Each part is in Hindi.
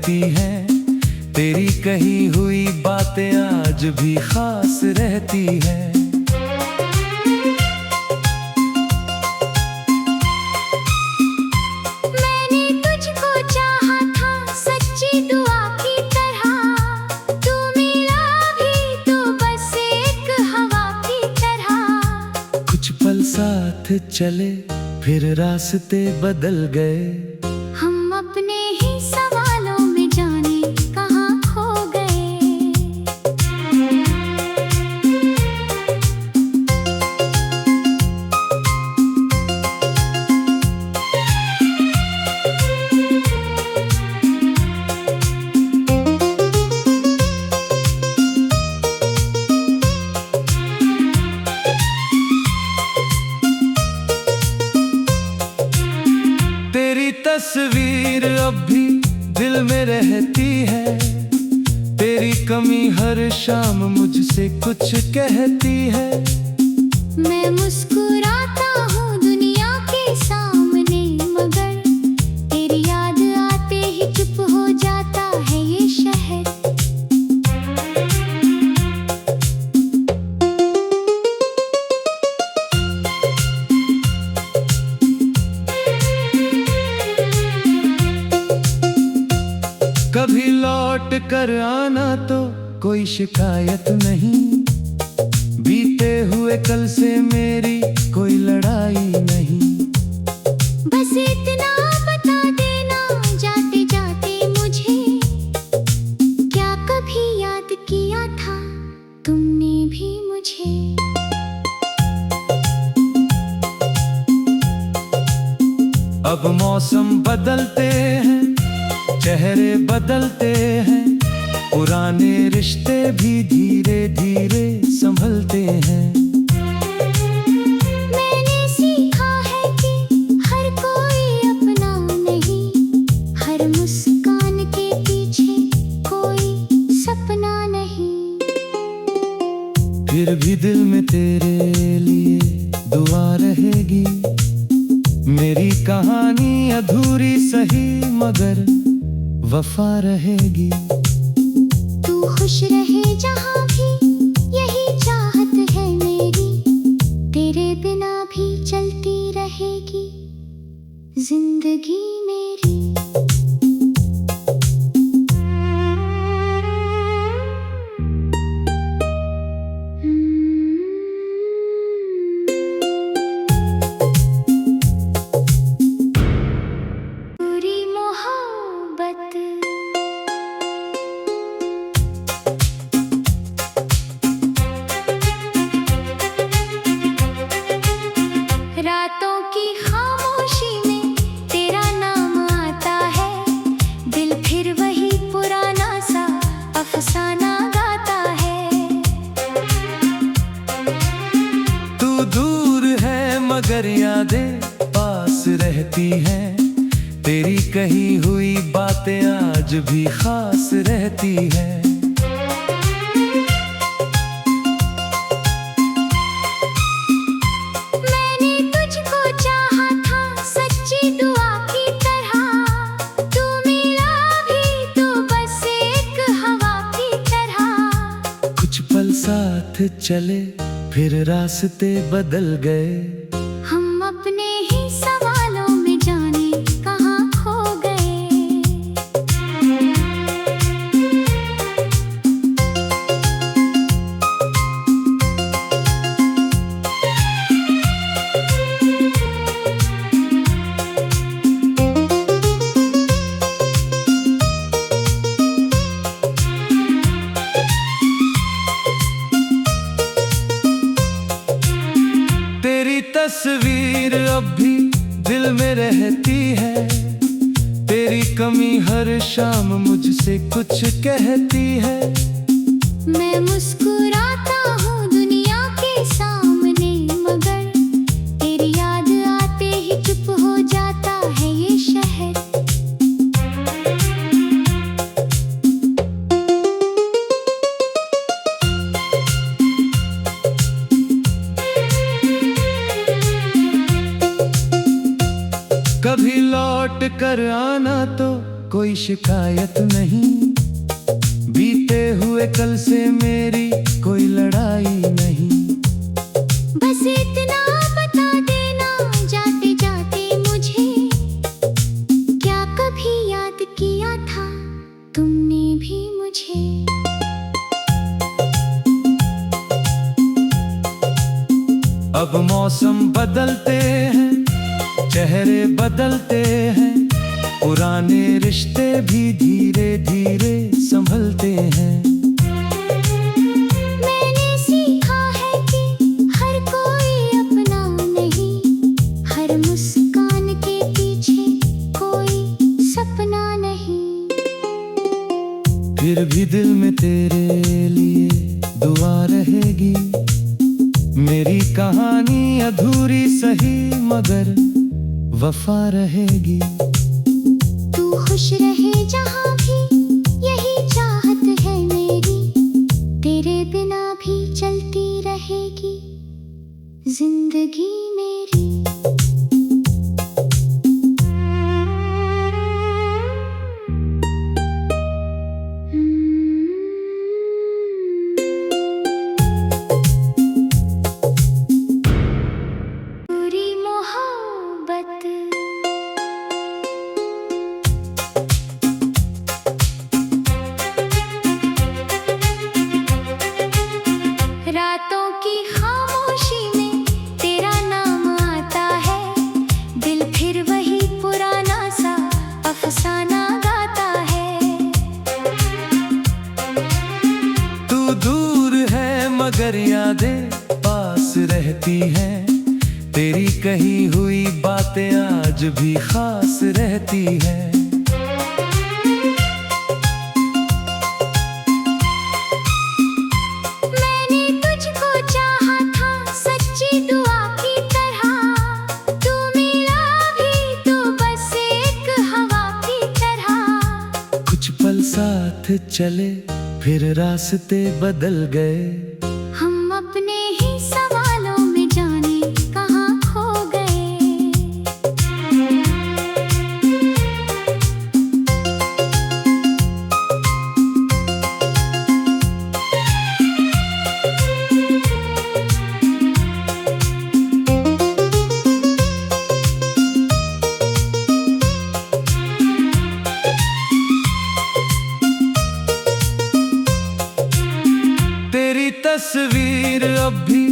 रहती हैं। तेरी कही हुई बातें आज भी खास रहती हैं। मैंने तुझको चाहा था सच्ची दुआ की तरह, तू मिला भी तो बस एक हवा की तरह। कुछ पल साथ चले फिर रास्ते बदल गए। हम अपने ही सवालों में जाने कहाँ खो गए। तेरी तस्वीर अब भी दिल में रहती है। तेरी कमी हर शाम मुझसे कुछ कहती है। मैं मुस्कुराता हूँ दुनिया के सामने, मगर तेरी याद आते ही चुप हो जाता है ये शहर। कभी लौट कर आना तो कोई शिकायत नहीं। बीते हुए कल से मेरी कोई लड़ाई नहीं। बस इतना बता देना जाते जाते मुझे, क्या कभी याद किया था तुमने भी मुझे। अब मौसम बदलते हैं, चेहरे बदलते हैं, पुराने रिश्ते भी धीरे धीरे संभलते हैं। मैंने सीखा है कि हर कोई अपना नहीं, हर मुस्कान के पीछे कोई सपना नहीं। फिर भी दिल में तेरे लिए दुआ रहेगी। मेरी कहानी अधूरी सही मगर वफा रहेगी। तू खुश रहे जहाँ भी, यही चाहत है मेरी। तेरे बिना भी चलती रहेगी जिंदगी मेरी। पूरी मोहब्बत रातों की खामोशी में तेरा नाम आता है। दिल फिर वही पुराना सा अफसाना गाता है। तू दूर है मगर यादें पास रहती हैं। तेरी कही हुई बातें आज भी खास रहती हैं। मैंने तुझको चाहा था सच्ची दुआ की तरह, तू मिला भी तो बस एक हवा की तरह। कुछ पल साथ चले फिर रास्ते बदल गए। हम अपने ही सवालों में जाने कहाँ खो गए। तेरी तस्वीर अब भी दिल में रहती है। तेरी कमी हर शाम मुझसे कुछ कहती है। मैं मुस्कुराता हूँ दुनिया के सामने, मगर तेरी याद आते ही चुप हो जाता है ये शहर। कभी लौट कर आना तो कोई शिकायत नहीं। बीते हुए कल से मेरी कोई लड़ाई नहीं। बस इतना बता देना जाते जाते मुझे, क्या कभी याद किया था तुमने भी मुझे। अब मौसम बदलते हैं, चेहरे बदलते हैं, पुराने रिश्ते भी धीरे धीरे संभलते हैं। मैंने सीखा है कि हर कोई अपना नहीं, हर मुस्कान के पीछे कोई सपना नहीं। फिर भी दिल में तेरे लिए दुआ रहेगी। मेरी कहानी अधूरी सही मगर वफा रहेगी। तू खुश रहे जहाँ भी, यही चाहत है मेरी। तेरे बिना भी चलती रहेगी जिंदगी मेरी। पूरी मोहब्बत रातों की खामोशी में तेरा नाम आता है। दिल फिर वही पुराना सा अफसाना गाता है। तू दूर है मगर यादें पास रहती हैं। तेरी कही हुई बातें आज भी खास रहती हैं। मैंने तुझको चाहा था सच्ची दुआ की तरह। तू मिला भी तो बस एक हवा की तरह। कुछ पल साथ चले फिर रास्ते बदल गए। हम अपने ही सवालों में जाने कहाँ खो गए। तेरी तस्वीर अब भी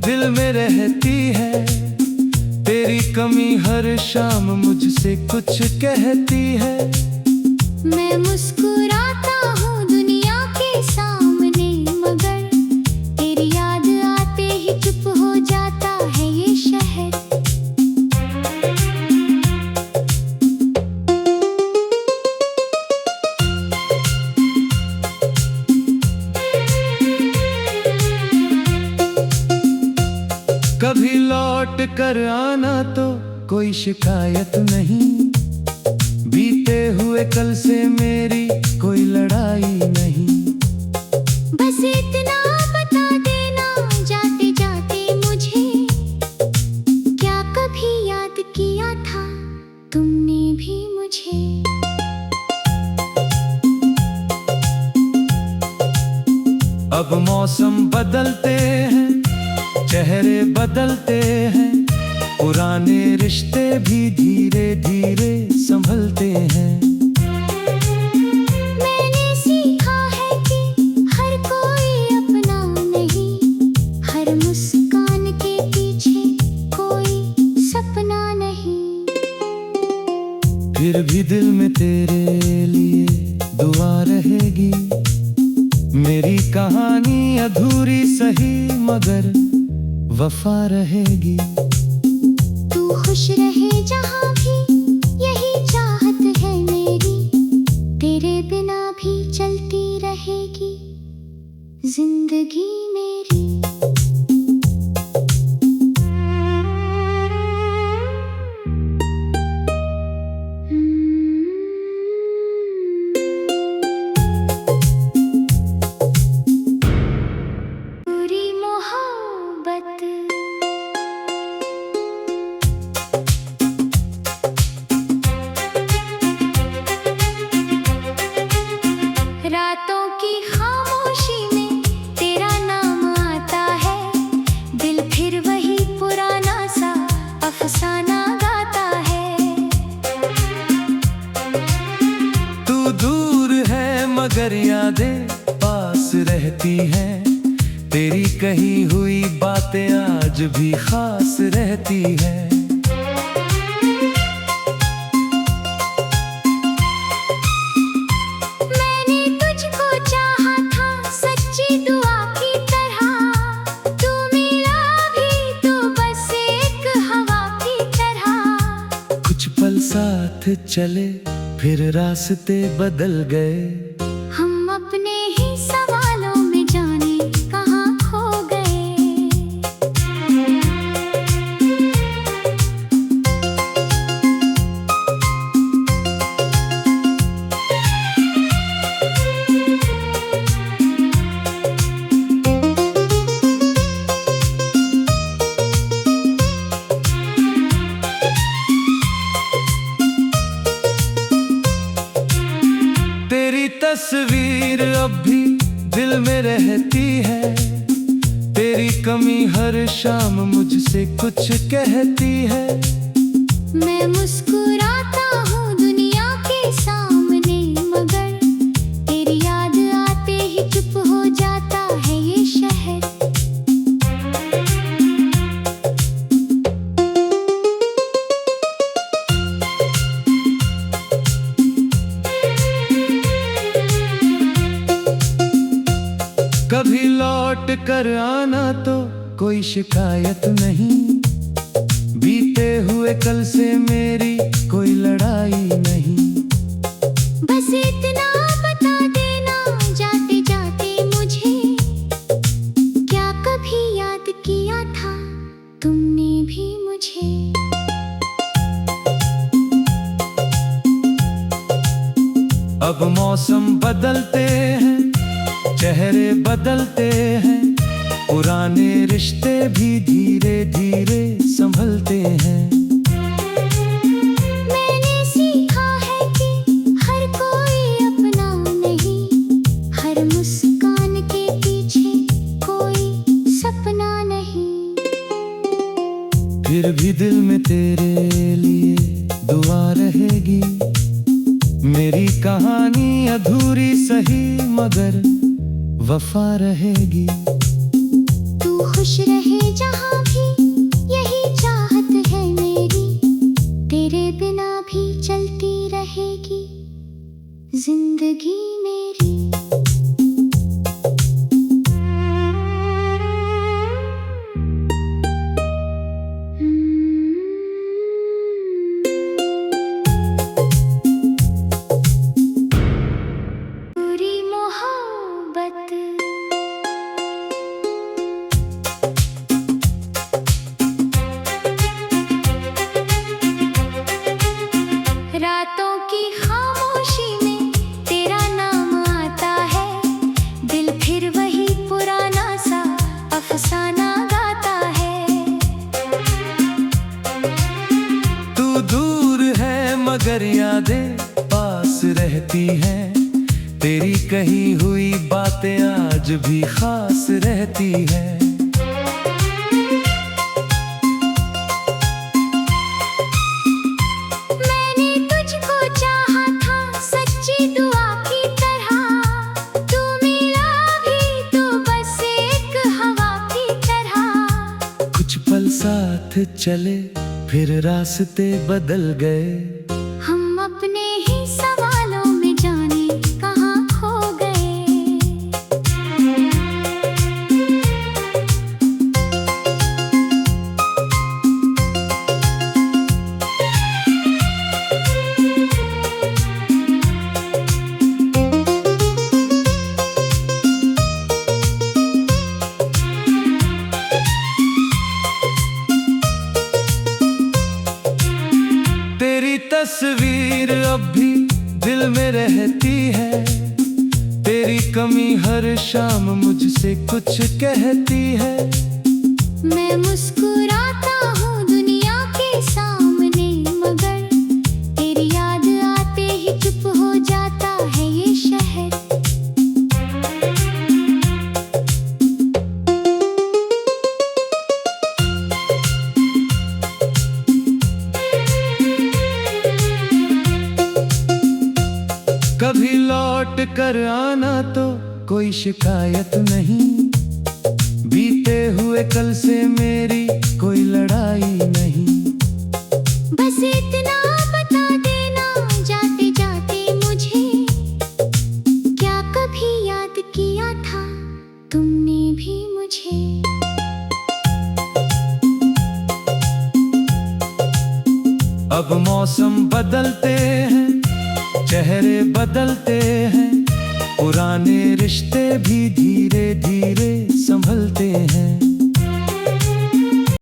दिल में रहती है। तेरी कमी हर शाम मुझसे कुछ कहती है। मैं मुस्कुराता हूँ दुनिया के सामने, मगर तेरी याद आते ही चुप हो जाता है ये शहर। कभी लौट कर आना तो कोई शिकायत नहीं। बीते हुए कल से मेरी कोई लड़ाई नहीं। बस इतना बता देना जाते जाते मुझे, क्या कभी याद किया था तुमने भी मुझे। अब मौसम बदलते हैं, चेहरे बदलते हैं, पुराने रिश्ते भी धीरे धीरे संभलते हैं। मैंने सीखा है कि हर कोई अपना नहीं, हर मुस्कान के पीछे कोई सपना नहीं। फिर भी दिल में तेरे लिए दुआ रहेगी। मेरी कहानी अधूरी सही मगर वफा रहेगी। तू खुश रहे जहाँ भी, यही चाहत है मेरी। तेरे बिना भी चलती रहेगी जिंदगी मेरी। पूरी मोहब्बत की खामोशी में तेरा नाम आता है, दिल फिर वही पुराना सा अफसाना गाता है। तू दूर है मगर यादें पास रहती हैं, तेरी कही हुई बातें आज भी खास रहती हैं। मैंने तुझको चाहा था सच्ची दुआ की तरह, तू मिला भी तो बस एक हवा की तरह। कुछ पल साथ चले फिर रास्ते बदल गए, हम अपने ही सवालों में जाने कहाँ खो गए। तेरी तस्वीर अब भी दिल में रहती है, तेरी कमी हर शाम मुझसे कुछ कहती है। मैं मुस्कुराता हूँ दुनिया के सामने, मगर तेरी याद आते ही चुप हो जाता है ये शहर। कभी लौट कर आना तो कोई शिकायत नहीं, बीते हुए कल से मेरी कोई लड़ाई नहीं। बस इतना बता देना जाते जाते मुझे, क्या कभी याद किया था तुमने भी मुझे। अब मौसम बदलते हैं, चेहरे बदलते हैं, पुराने रिश्ते भी धीरे धीरे संभलते हैं। मैंने सीखा है कि हर कोई अपना नहीं, हर मुस्कान के पीछे कोई सपना नहीं। फिर भी दिल में तेरे लिए दुआ रहेगी, मेरी कहानी अधूरी सही मगर वफा रहेगी। तू खुश रहे जहाँ भी यही चाहत है मेरी, तेरे बिना भी चलती रहेगी जिंदगी मेरी। पूरी मोहब्बत रातों की खामोशी में तेरा नाम आता है, दिल फिर वही पुराना सा अफसाना गाता है। तू दूर है मगर यादें पास रहती हैं, तेरी कही हुई बातें आज भी खास रहती हैं। मैंने तुझको चाहा था सच्ची दुआ की तरह, तू मिला भी तो बस एक हवा की तरह। कुछ पल साथ चले फिर रास्ते बदल गए, हम अपने ही सवालों में जाने कहाँ खो गए। तेरी तस्वीर अब भी दिल में रहती है, तेरी कमी हर शाम मुझसे कुछ कहती है। मैं मुस्कुराता हूँ दुनिया के सामने, मगर तेरी याद आते ही चुप हो जाता है ये शहर। कोई शिकायत नहीं, बीते हुए कल से मेरी कोई लड़ाई नहीं। बस इतना बता देना जाते जाते मुझे, क्या कभी याद किया था तुमने भी मुझे? अब मौसम बदलते हैं, चेहरे बदलते हैं, पुराने रिश्ते भी धीरे धीरे संभलते हैं।